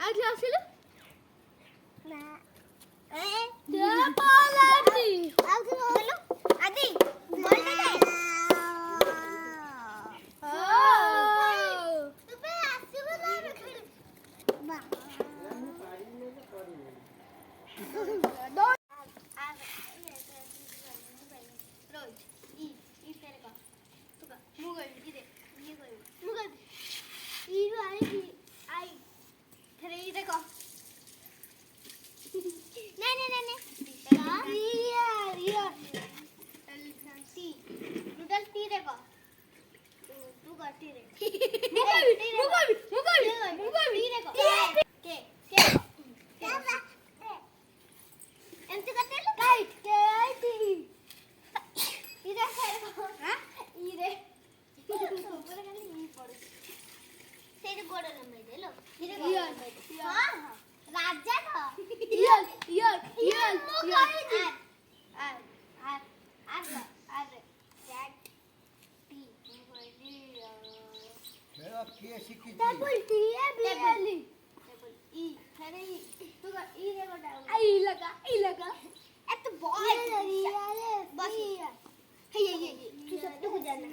ଆଜି ଆସିଲେ ନା ଦେପାଲାଟି ଆଉ କି ବୋଲୁ ଆଦି ବୋଲଟେ ଦେ ତୁ ବେ ଆସିବୁ ନା ଖେଳି ବା रोज ई तेरे का तू का मुगल इधर ये कोई मुगल ई आई तेरे इधर का नहीं नहीं नहीं नहीं टी नूडल टी रे का तू का टी रे मुगल टी रे का के एंती करते लो राइट के आईटी इधर से हां इधर ऊपर खाली ई पड़ तेरे गोड़ लंबाई दे लो हां हां राजा का यार मेरा किए सीखी डबल टी है बिजली डबल ई अरे तू का ई रे बटा ई लगा ए तो बहुत बस हे ये तू सब तो जाना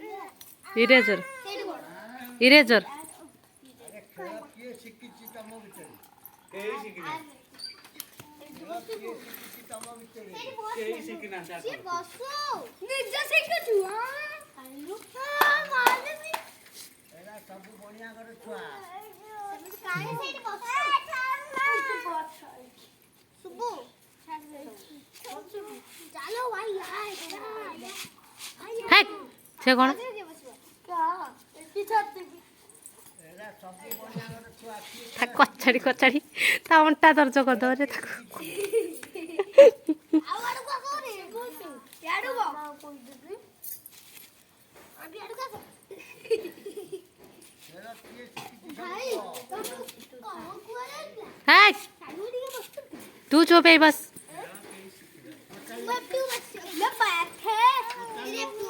इरेजर तेरे गोड़ इरेजर अरे खेला किए सीखी तम भितर केही शिकिना खेला किए सीखी तम भितर केही शिकिना ये चाको बसो निजा से के छुआ हेलो हां माने भी एला सब बढ़िया कर छुआ समझ काहे से बसो सुबु चलो भाई यार हेक से कोन क्या पीछे एला सब बढ़िया कर छुआ किए ता कचड़ी कचड़ी ता अंटा दर्ज कर दो रे ताको आवाड़ को करे याडू को कोई दे अभी याडू का एला किए सीखी भाई तो कोरे हेक चालू दिए बस तू चुप है बस मैं क्यों बस ले बैठे ये तू